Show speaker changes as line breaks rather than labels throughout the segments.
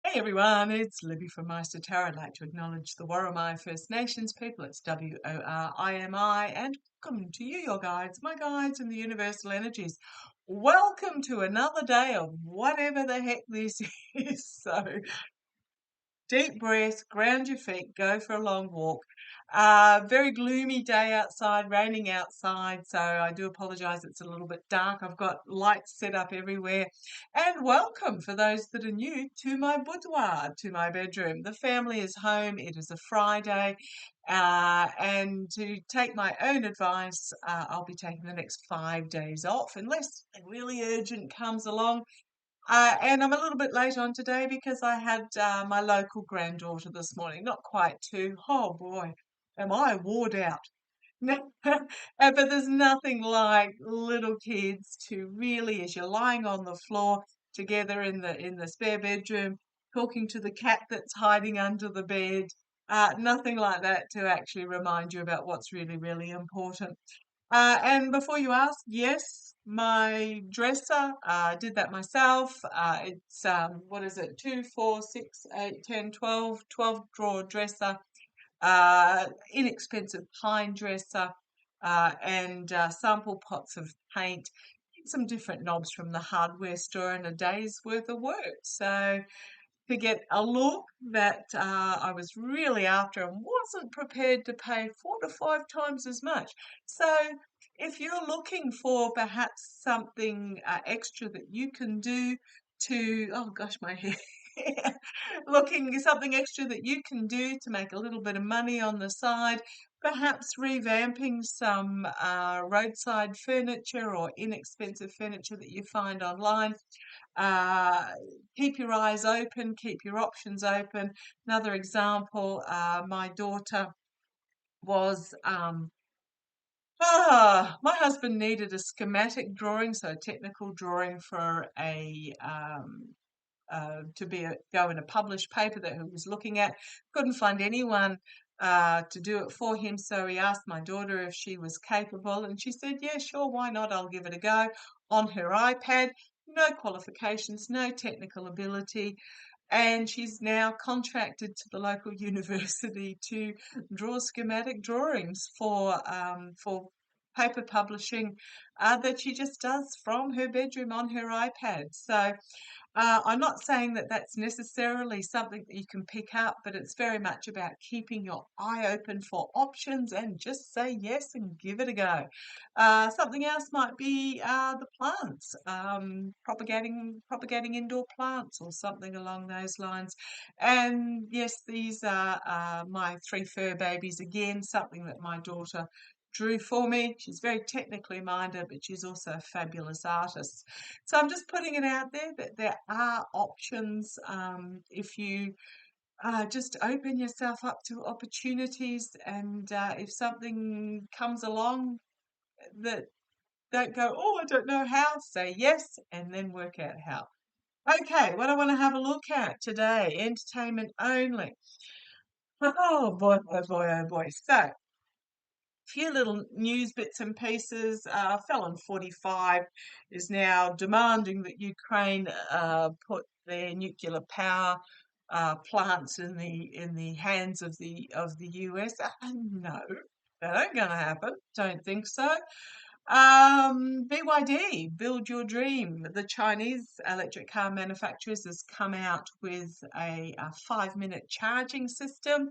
Hey everyone, it's Libby from maighstirtarot. I'd like to acknowledge the Worimi First Nations people. It's Worimi, and welcome to you, your guides, my guides, and the universal energies. Welcome to another day of whatever the heck this is. So, deep breath, ground your feet, go for a long walk. Very gloomy day outside, raining outside, so I do apologise it's a little bit dark. I've got lights set up everywhere. And welcome, for those that are new, to my boudoir, to my bedroom. The family is home. It is a Friday. And to take my own advice, I'll be taking the next 5 days off, unless something really urgent comes along. And I'm a little bit late on today because I had my local granddaughter this morning. Not quite two. Oh boy, am I wore out. No, but there's nothing like little kids to really, as you're lying on the floor together in the spare bedroom, talking to the cat that's hiding under the bed. Nothing like that to actually remind you about what's really, really important. And before you ask, yes, my dresser, did that myself. It's, what is it, 2, 4, 6, 8, 10, 12, 12 drawer dresser, inexpensive pine dresser, and sample pots of paint, some different knobs from the hardware store, and a day's worth of work. So to get a look that I was really after and wasn't prepared to pay 4 to 5 times as much. So if you're looking for perhaps something extra that you can do to, oh gosh, my hair. Looking something extra that you can do to make a little bit of money on the side, perhaps revamping some roadside furniture or inexpensive furniture that you find online. Uh, Keep your eyes open, keep your options open. Another example, my daughter was, my husband needed a schematic drawing, so a technical drawing for go in a published paper that he was looking at. Couldn't find anyone to do it for him, so he asked my daughter if she was capable, and she said, yeah, sure, why not? I'll give it a go. On her iPad, no qualifications, no technical ability, and she's now contracted to the local university to draw schematic drawings for paper publishing that she just does from her bedroom on her iPad. So I'm not saying that that's necessarily something that you can pick up, but it's very much about keeping your eye open for options and just say yes and give it a go. Something else might be the plants, propagating indoor plants or something along those lines. And yes, these are my 3 fur babies again, something that my daughter drew for me. She's very technically minded, but she's also a fabulous artist. So I'm just putting it out there that there are options if you just open yourself up to opportunities, and if something comes along that don't go, oh, I don't know how, say yes and then work out how. Okay, what I want to have a look at today, entertainment only. Oh boy, oh boy, oh boy. So few little news bits and pieces. Felon 45 is now demanding that Ukraine put their nuclear power plants in the hands of the US. No, that ain't going to happen. Don't think so. BYD, Build Your Dream. The Chinese electric car manufacturers has come out with a 5-minute charging system.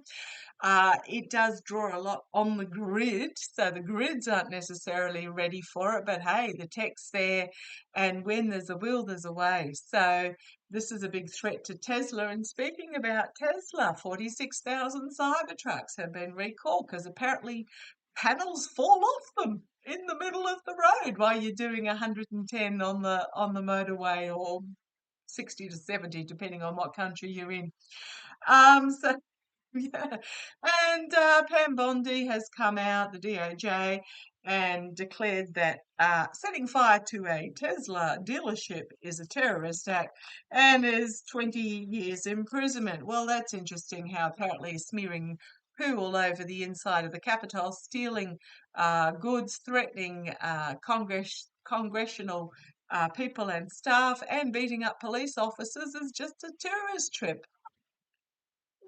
It does draw a lot on the grid, so the grids aren't necessarily ready for it, but hey, the tech's there, and when there's a will, there's a way. So this is a big threat to Tesla. And speaking about Tesla, 46,000 Cybertrucks have been recalled because apparently panels fall off them in the middle of the road while you're doing 110 on the motorway, or 60 to 70, depending on what country you're in. So yeah. And Pam Bondi has come out, the DOJ, and declared that setting fire to a Tesla dealership is a terrorist act and is 20 years imprisonment. Well, that's interesting how apparently smearing poo all over the inside of the Capitol, stealing goods, threatening congressional people and staff and beating up police officers is just a tourist trip.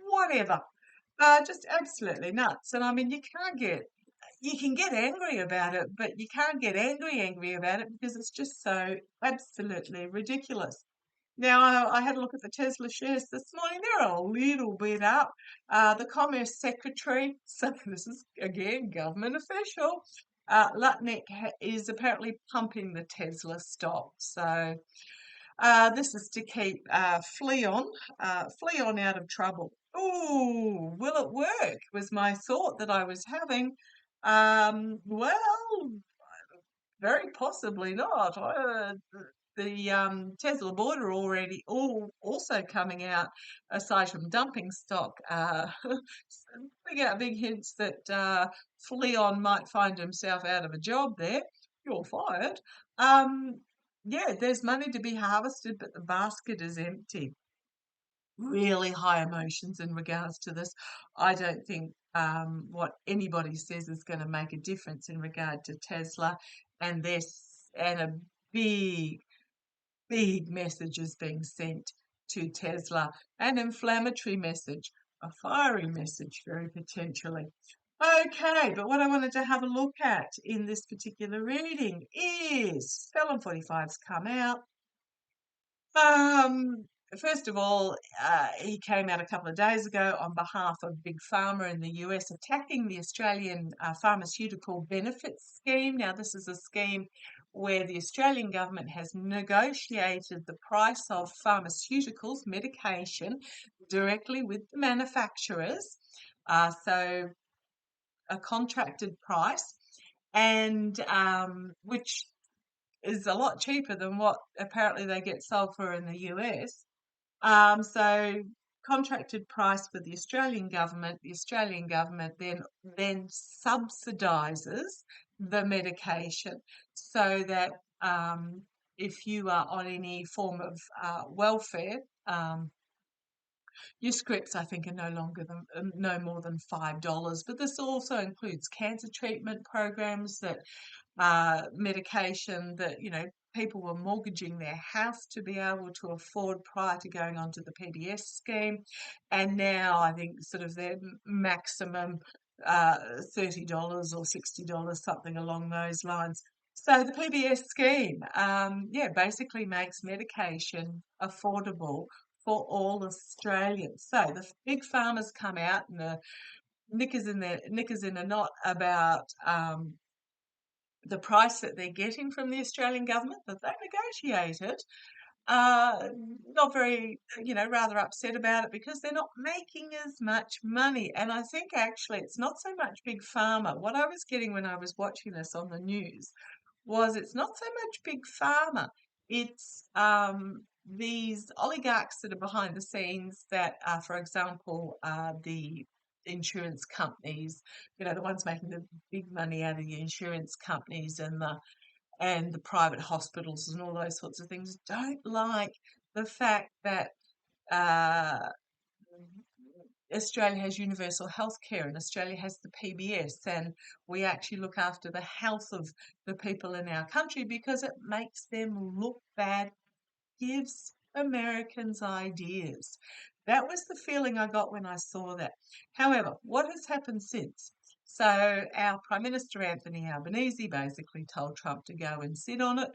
Whatever. Just absolutely nuts. And I mean, you can get angry about it, but you can't get angry about it because it's just so absolutely ridiculous. Now, I had a look at the Tesla shares this morning. They're a little bit up. The Commerce Secretary, so this is again government official, Lutnick is apparently pumping the Tesla stock. So this is to keep Fleon out of trouble. Oh, will it work? Was my thought that I was having. Well, very possibly not. The Tesla board are already also coming out, aside from dumping stock, big hints that Fleon might find himself out of a job there. You're fired. Yeah, there's money to be harvested, but the basket is empty. Really high emotions in regards to this. I don't think what anybody says is going to make a difference in regard to Tesla, and a big, big message is being sent to Tesla, an inflammatory message, a fiery message, very potentially. Okay, but what I wanted to have a look at in this particular reading is f45's come out. Um, First of all, he came out a couple of days ago on behalf of Big Pharma in the US, attacking the Australian pharmaceutical benefits scheme. Now, this is a scheme where the Australian government has negotiated the price of pharmaceuticals, medication, directly with the manufacturers. So a contracted price, and which is a lot cheaper than what apparently they get sold for in the US. So contracted price for the Australian government. The Australian government then subsidises the medication, so that if you are on any form of welfare, your scripts, I think, are no more than $5. But this also includes cancer treatment programs, that medication that people were mortgaging their house to be able to afford prior to going onto the PBS scheme, and now I think sort of their maximum $30 or $60, something along those lines. So the PBS scheme, basically makes medication affordable for all Australians. So the big farmers come out, and the knickers in a knot about the price that they're getting from the Australian government that they negotiated. Not very, rather upset about it because they're not making as much money. And I think actually it's not so much Big Pharma. What I was getting when I was watching this on the news was it's not so much Big Pharma. It's these oligarchs that are behind the scenes that are, for example, the insurance companies, the ones making the big money out of the insurance companies, and the private hospitals and all those sorts of things, don't like the fact that Australia has universal health care, and Australia has the PBS, and we actually look after the health of the people in our country because it makes them look bad, gives Americans ideas. That was the feeling I got when I saw that. However, what has happened since? So our Prime Minister, Anthony Albanese, basically told Trump to go and sit on it,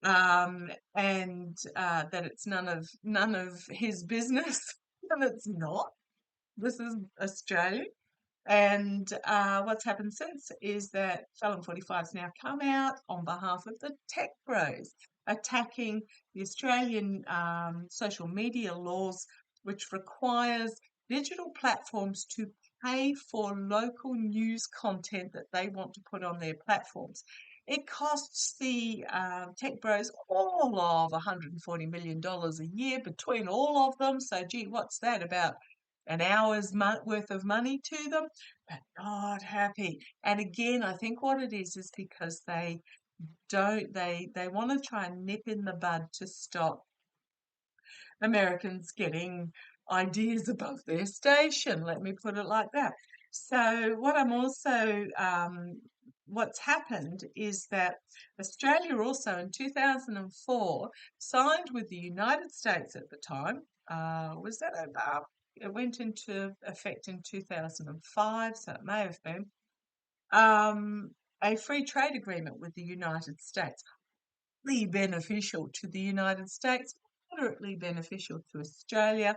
and that it's none of his business, and it's not. This is Australia. And what's happened since is that Felon 45's now come out on behalf of the tech bros, attacking the Australian social media laws, which requires digital platforms to pay for local news content that they want to put on their platforms. It costs the tech bros all of $140 million a year between all of them. So, gee, what's that, about an hour's worth of money to them? But not happy. And again, I think what it is because they want to try and nip in the bud to stop Americans getting ideas above their station, let me put it like that. So what I'm also what's happened is that Australia also in 2004 signed with the United States at the time. Was that about? It went into effect in 2005, so it may have been a free trade agreement with the United States. Beneficial to the United States, moderately beneficial to Australia.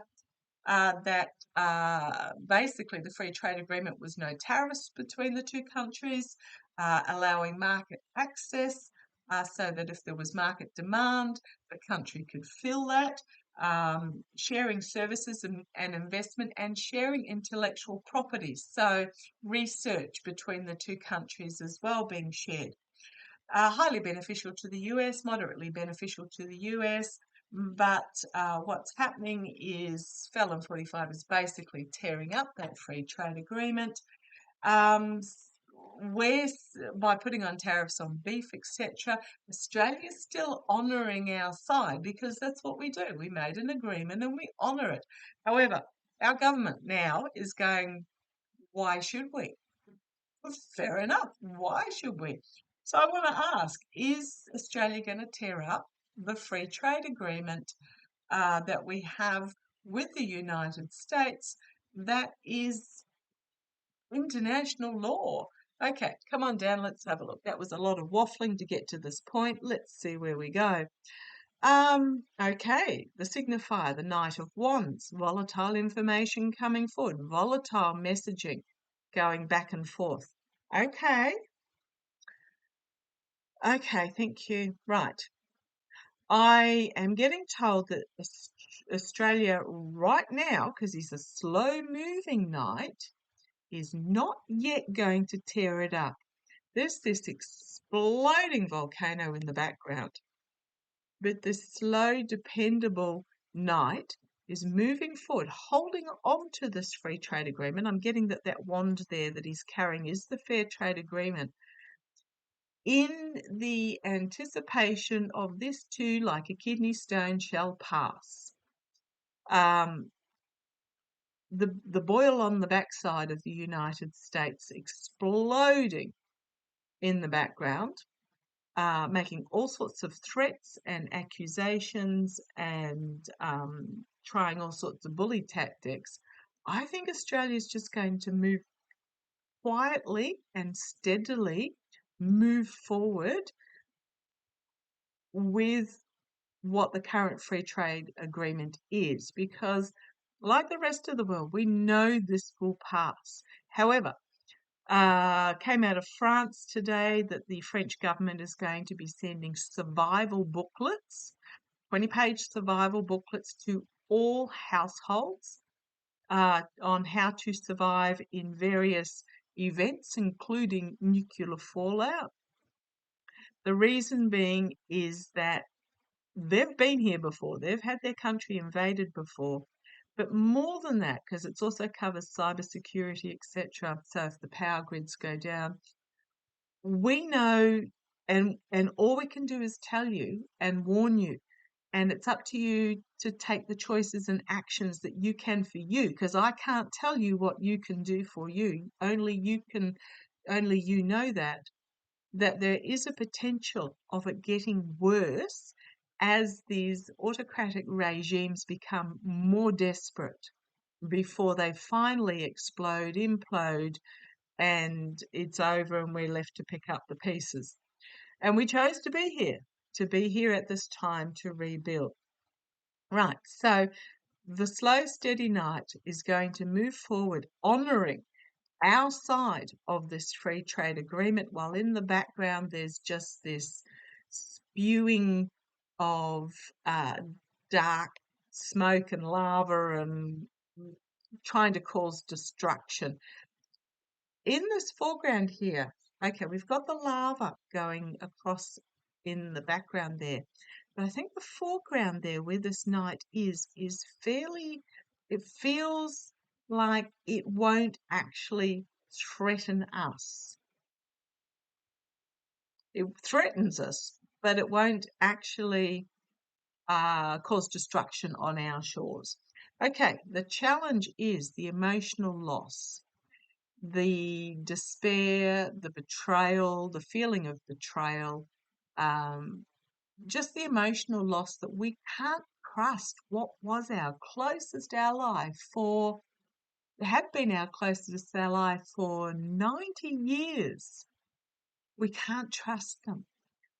That basically the free trade agreement was no tariffs between the two countries, allowing market access so that if there was market demand, the country could fill that, sharing services and investment and sharing intellectual property. So research between the two countries as well being shared. Highly beneficial to the US, moderately beneficial to the US. But what's happening is f45 is basically tearing up that free trade agreement. By putting on tariffs on beef, etc., Australia's still honouring our side because that's what we do. We made an agreement and we honour it. However, our government now is going, why should we? Well, fair enough. Why should we? So I want to ask, is Australia going to tear up the free trade agreement that we have with the United States that is international law? Okay, come on down, let's have a look. That was a lot of waffling to get to this point. Let's see where we go. Okay, the signifier, the Knight of Wands, volatile information coming forward, volatile messaging going back and forth. Okay, thank you. Right. I am getting told that Australia right now, because he's a slow-moving knight, is not yet going to tear it up. There's this exploding volcano in the background, but the slow, dependable knight is moving forward, holding on to this free trade agreement. I'm getting that wand there that he's carrying is the fair trade agreement, in the anticipation of this too, like a kidney stone, shall pass. The boil on the backside of the United States exploding in the background, making all sorts of threats and accusations and trying all sorts of bully tactics. I think Australia is just going to move quietly and steadily move forward with what the current free trade agreement is, because like the rest of the world, we know this will pass. However, came out of France today that the French government is going to be sending survival booklets, 20-page survival booklets to all households on how to survive in various events, including nuclear fallout. The reason being is that they've been here before. They've had their country invaded before. But more than that, because it also covers cybersecurity, etc. So if the power grids go down, we know, and all we can do is tell you and warn you. And it's up to you to take the choices and actions that you can for you, because I can't tell you what you can do for you. Only you know that there is a potential of it getting worse as these autocratic regimes become more desperate before they finally explode, implode, and it's over and we're left to pick up the pieces. And we chose to be here at this time to rebuild. Right, so the slow, steady knight is going to move forward, honouring our side of this free trade agreement, while in the background there's just this spewing of dark smoke and lava and trying to cause destruction. In this foreground here, okay, we've got the lava going across in the background there, but I think the foreground there where this knight is fairly, it feels like it won't actually threaten us. It threatens us, but it won't actually cause destruction on our shores. Okay, the challenge is the emotional loss. the despair, the betrayal, the feeling of betrayal, just the emotional loss that we can't trust what was our closest ally for, had been our closest ally for 90 years. We can't trust them.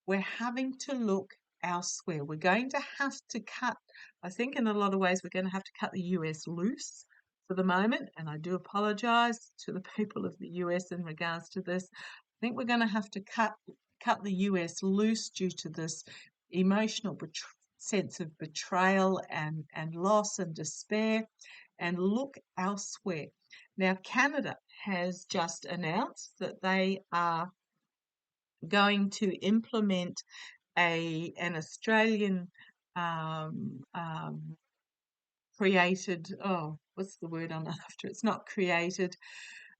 We're having to look elsewhere. We're going to have to cut, I think in a lot of ways, we're going to have to cut the US loose for the moment. And I do apologise to the people of the US in regards to this. I think we're going to have to cut the US loose due to this emotional sense of betrayal and loss and despair, and look elsewhere. Now, Canada has just announced that they are going to implement an Australian created, oh, what's the word I'm after? It's not created,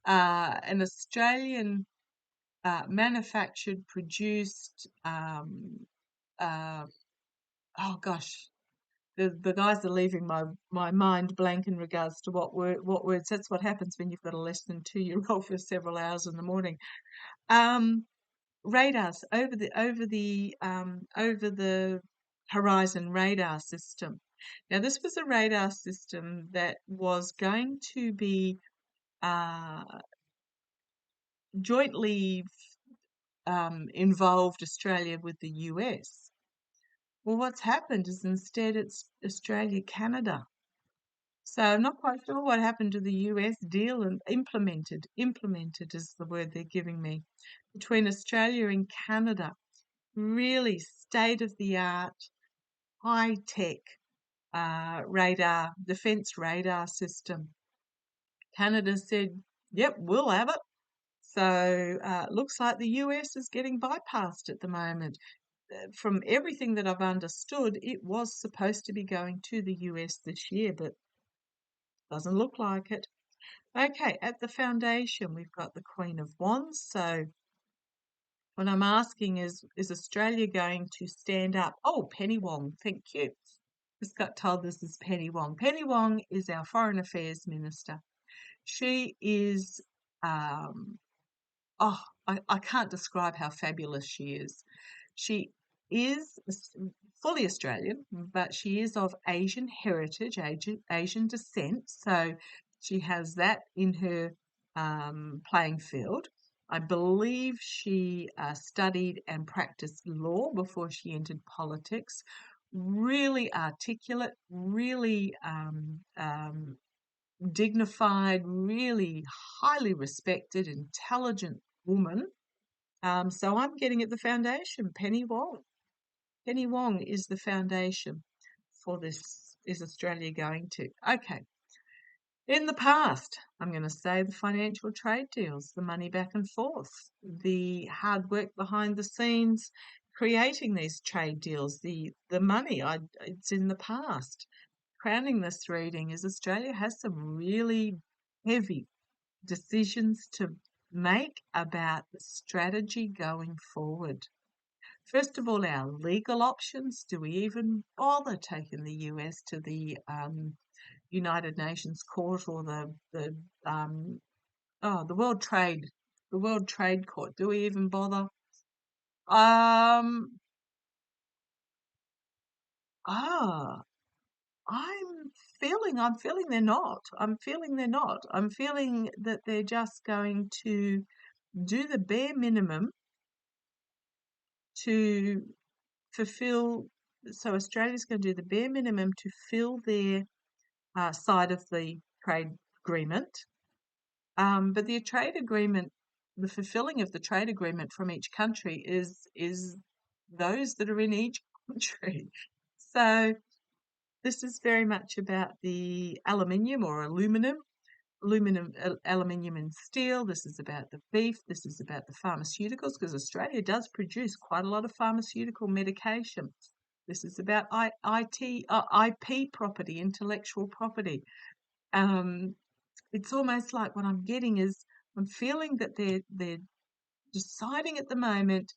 an Australian manufactured, produced, oh gosh, the guys are leaving my mind blank in regards to what words. That's what happens when you've got a less than 2-year-old for several hours in the morning. Radars over the horizon radar system. Now, this was a radar system that was going to be jointly involved Australia with the US. Well, what's happened is instead it's Australia-Canada. So I'm not quite sure what happened to the US deal, and implemented is the word they're giving me, between Australia and Canada. Really state-of-the-art, high-tech defence radar system. Canada said, yep, we'll have it. So it looks like the US is getting bypassed at the moment. From everything that I've understood, it was supposed to be going to the US this year, but doesn't look like it. Okay, at the foundation, we've got the Queen of Wands. So what I'm asking is Australia going to stand up? Oh, Penny Wong, thank you. Just got told this is Penny Wong. Penny Wong is our Foreign Affairs Minister. She is, I can't describe how fabulous she is. She is fully Australian, but she is of Asian heritage, Asian descent. So she has that in her playing field. I believe she studied and practiced law before she entered politics. Really articulate, really dignified, really highly respected, intelligent woman. So I'm getting at the foundation, Penny Wong. Penny Wong is the foundation for this, is Australia going to. Okay. In the past, I'm going to say the financial trade deals, the money back and forth, the hard work behind the scenes, creating these trade deals, the money, it's in the past. Crowning this reading is Australia has some really heavy decisions to make about the strategy going forward. First of all, our legal options. Do we even bother taking the US to the United Nations Court or the World Trade Court? Do we even bother? I'm feeling they're not. I'm feeling they're not. I'm feeling that they're just going to do the bare minimum to fulfill. So Australia's going to do the bare minimum to fill their side of the trade agreement. But the trade agreement, the fulfilling of the trade agreement from each country is those that are in each country. So this is very much about the aluminium or aluminum, aluminium and steel. This is about the beef. This is about the pharmaceuticals, because Australia does produce quite a lot of pharmaceutical medication. This is about IP property, intellectual property. It's almost like what I'm getting is I'm feeling that they're deciding at the moment,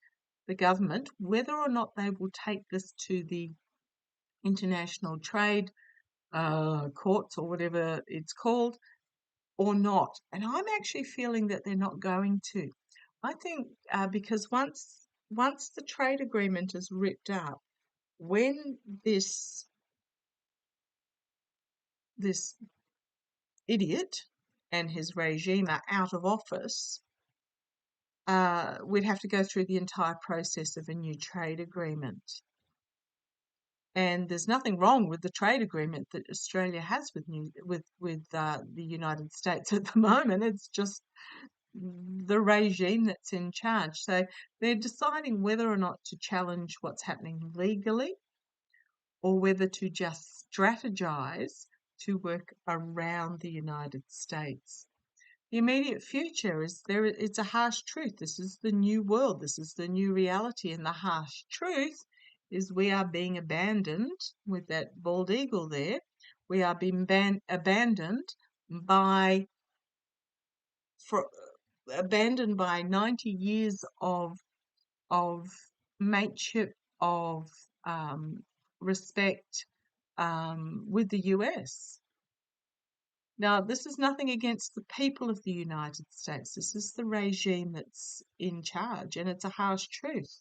the government, whether or not they will take this to the international trade courts or whatever it's called, or not. And I'm actually feeling that they're not going to. I think because once the trade agreement is ripped up, when this idiot and his regime are out of office, we'd have to go through the entire process of a new trade agreement. And there's nothing wrong with the trade agreement that Australia has with the United States at the moment. It's just the regime that's in charge. So they're deciding whether or not to challenge what's happening legally or whether to just strategize to work around the United States. The immediate future is there. It's a harsh truth. This is the new world. This is the new reality. And the harsh truth is we are being abandoned with that bald eagle there. We are being abandoned by for abandoned by 90 years of mateship, of respect with the US. Now, this is nothing against the people of the United States. This is the regime that's in charge, and it's a harsh truth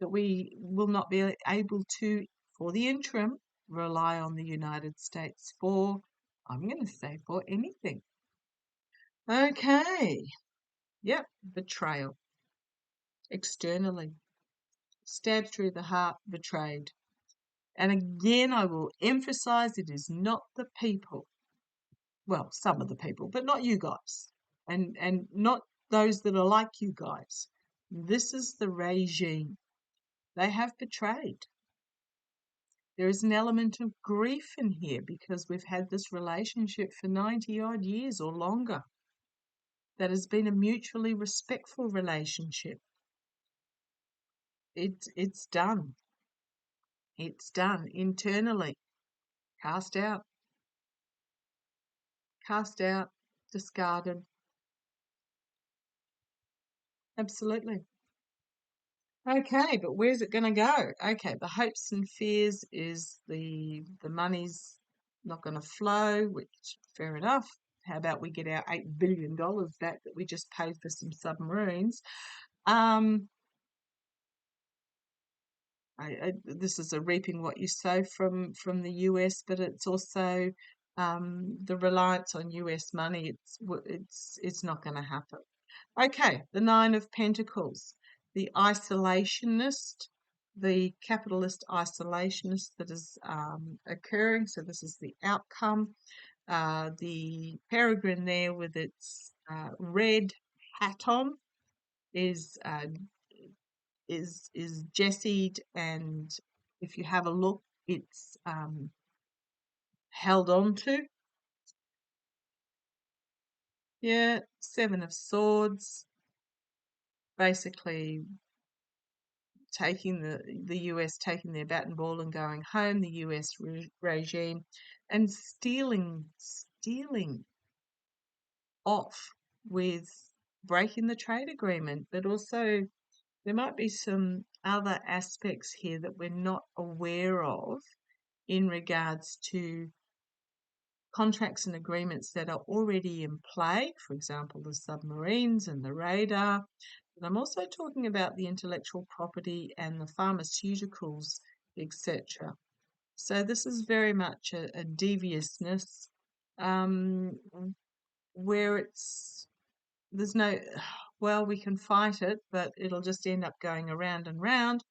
that we will not be able to, for the interim, rely on the United States for, I'm going to say, for anything. Okay. Yep, betrayal. Externally. Stabbed through the heart, betrayed. And again, I will emphasize it is not the people. Well, some of the people, but not you guys. And not those that are like you guys. This is the regime. They have betrayed. There is an element of grief in here because we've had this relationship for 90 odd years or longer. That has been a mutually respectful relationship. It's done. It's done internally. Cast out, discarded. Absolutely. Okay, but where's it going to go? Okay, the hopes and fears is the money's not going to flow, which fair enough. How about we get our $8 billion back that we just paid for some submarines? This is a reaping what you sow from the US, but it's also the reliance on US money. It's not going to happen. Okay, the Nine of Pentacles, the isolationist, the capitalist isolationist that is occurring. So this is the outcome. The peregrine there with its red hat on is jessied, and if you have a look, it's held on to. Yeah, Seven of Swords, basically taking the US taking their bat and ball and going home, the US regime, and stealing off with breaking the trade agreement, but also there might be some other aspects here that we're not aware of in regards to contracts and agreements that are already in play, for example, the submarines and the radar. But I'm also talking about the intellectual property and the pharmaceuticals, etc. So this is very much a deviousness where there's no, well, we can fight it, but it'll just end up going around and round,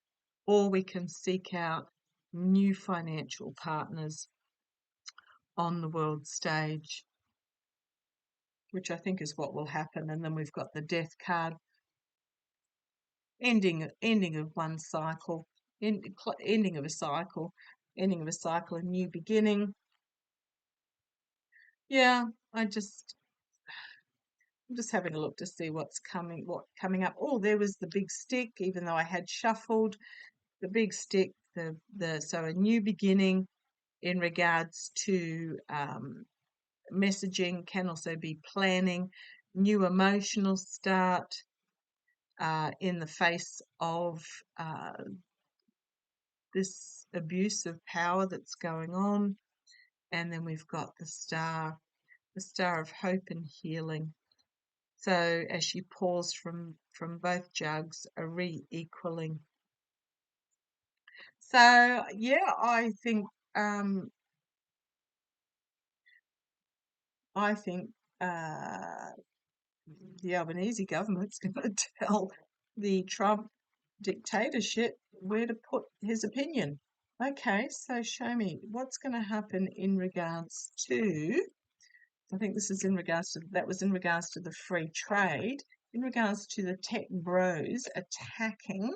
or we can seek out new financial partners on the world stage, which I think is what will happen. And then we've got the Death card, ending of one cycle, ending of a cycle, a new beginning. Yeah, I'm just having a look to see what's coming up. Oh, there was the big stick, even though I had shuffled the big stick, so a new beginning in regards to messaging, can also be planning, new emotional start in the face of this abuse of power that's going on. And then we've got the Star. the Star of Hope and Healing. So as she pours from both jugs, a re-equaling. So yeah, I think the Albanese government's going to tell the Trump dictatorship where to put his opinion. Okay, so show me what's going to happen in regards to. I think this is in regards to that was in regards to the free trade. In regards to the tech bros attacking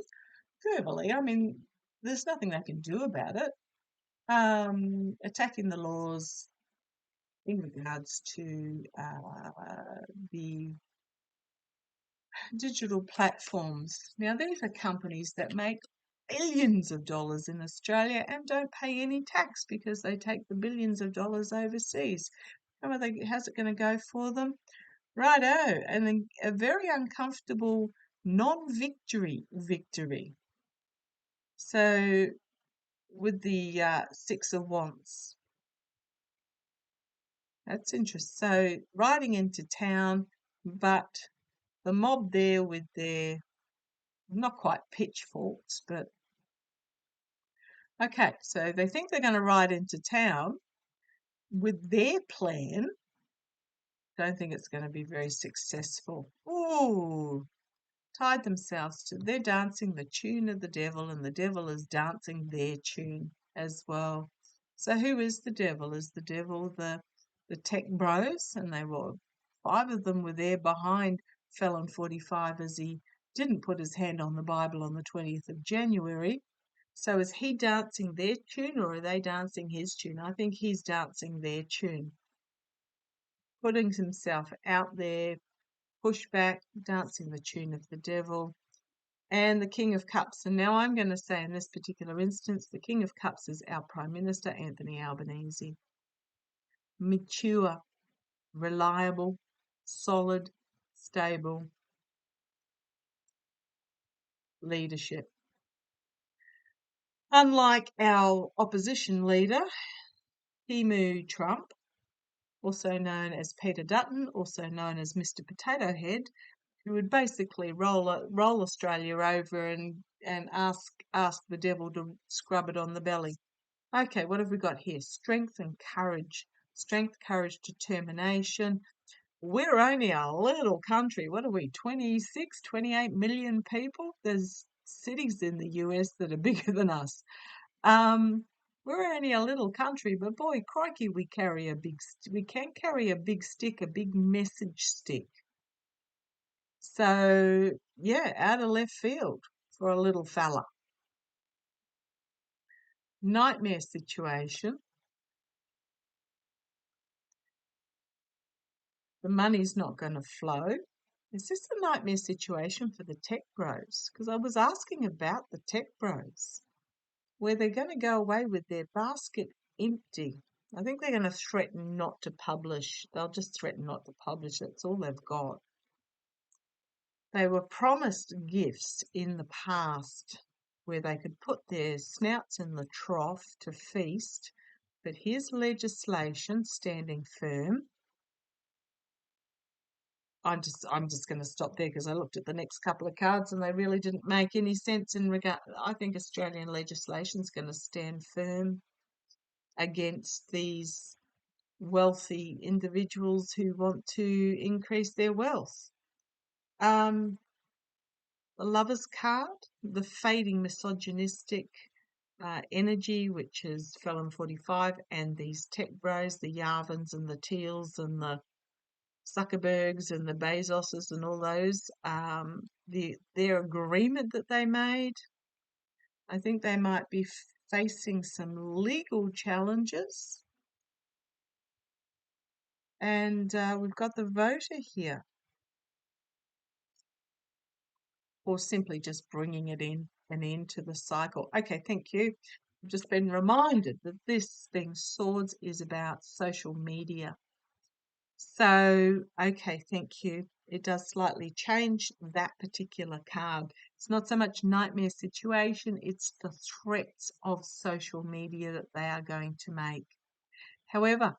verbally, I mean, there's nothing they can do about it. Attacking the laws in regards to the digital platforms. Now, these are companies that make billions of dollars in Australia and don't pay any tax because they take the billions of dollars overseas. How's it going to go for them? Righto, and then a very uncomfortable non-victory victory. So with the Six of Wands. That's interesting. So riding into town, but the mob there with their, not quite pitchforks, but okay, so they think they're going to ride into town with their plan. Don't think it's going to be very successful. Ooh, tied themselves to, they're dancing the tune of the devil, and the devil is dancing their tune as well. So who is the devil? Is the devil the tech bros? And they were, 5 of them were there behind Felon 45 as he didn't put his hand on the Bible on the 20th of January. So is he dancing their tune or are they dancing his tune? I think he's dancing their tune, putting himself out there, pushback, dancing the tune of the devil. And the King of Cups. And now I'm going to say in this particular instance, the King of Cups is our Prime Minister, Anthony Albanese. Mature, reliable, solid, stable leadership. Unlike our opposition leader, Emu Trump, also known as Peter Dutton, also known as Mr. Potato Head, who would basically roll Australia over and ask the devil to scrub it on the belly. Okay, what have we got here? Strength and courage. Strength, courage, determination. We're only a little country. What are we, 26, 28 million people? There's cities in the US that are bigger than us. We're only a little country, but boy, crikey, we can carry a big stick, a big message stick. So, yeah, out of left field for a little fella. Nightmare situation. The money's not going to flow. Is this a nightmare situation for the tech bros? Because I was asking about the tech bros, where they're going to go away with their basket empty. I think they're going to threaten not to publish. They'll just threaten not to publish. That's all they've got. They were promised gifts in the past where they could put their snouts in the trough to feast, but here's legislation standing firm. I'm just going to stop there because I looked at the next couple of cards and they really didn't make any sense in regard. I think Australian legislation is going to stand firm against these wealthy individuals who want to increase their wealth. The Lover's card, the fading misogynistic energy, which is Felon 45, and these tech bros, the Yarvins and the Teals and the Zuckerbergs and the Bezoses and all those, their agreement that they made, I think they might be facing some legal challenges. And we've got the voter here, or simply just bringing it in an end to the cycle. Okay, thank you. I've just been reminded that this thing, Swords, is about social media. So, okay, thank you. It does slightly change that particular card. It's not so much nightmare situation, it's the threats of social media that they are going to make. However,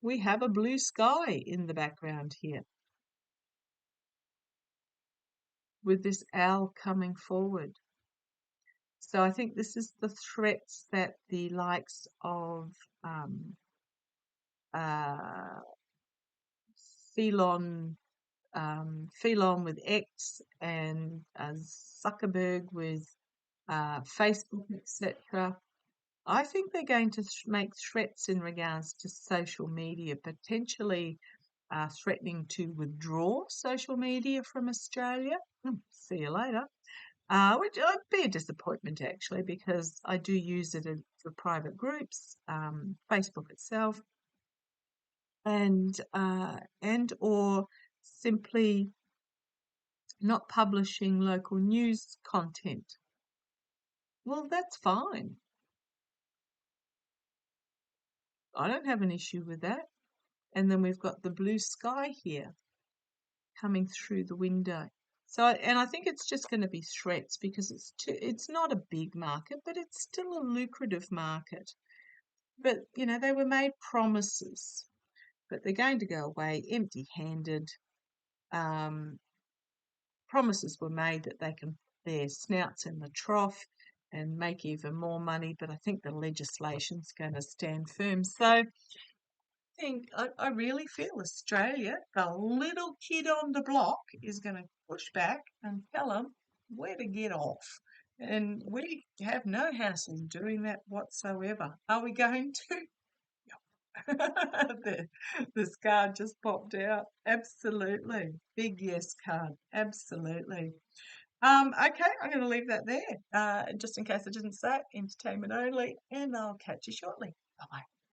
we have a blue sky in the background here with this owl coming forward. So I think this is the threats that the likes of uh, Felon, Felon with X and Zuckerberg with Facebook, etc. I think they're going to make threats in regards to social media, potentially threatening to withdraw social media from Australia. See you later. Which would be a disappointment actually, because I do use it for private groups, Facebook itself, and or simply not publishing local news content. Well, that's fine. I don't have an issue with that. And then we've got the blue sky here coming through the window. So, and I think it's just going to be threats, because it's not a big market, but it's still a lucrative market. But, they were made promises, but they're going to go away empty-handed. Promises were made that they can put their snouts in the trough and make even more money, but I think the legislation's going to stand firm. So I really feel Australia, the little kid on the block, is going to push back and tell them where to get off. And we have no hassle doing that whatsoever. Are we going to? This card just popped out. Absolutely. Big yes card. Absolutely. Okay, I'm going to leave that there, just in case I didn't say it. Entertainment only, and I'll catch you shortly. Bye-bye.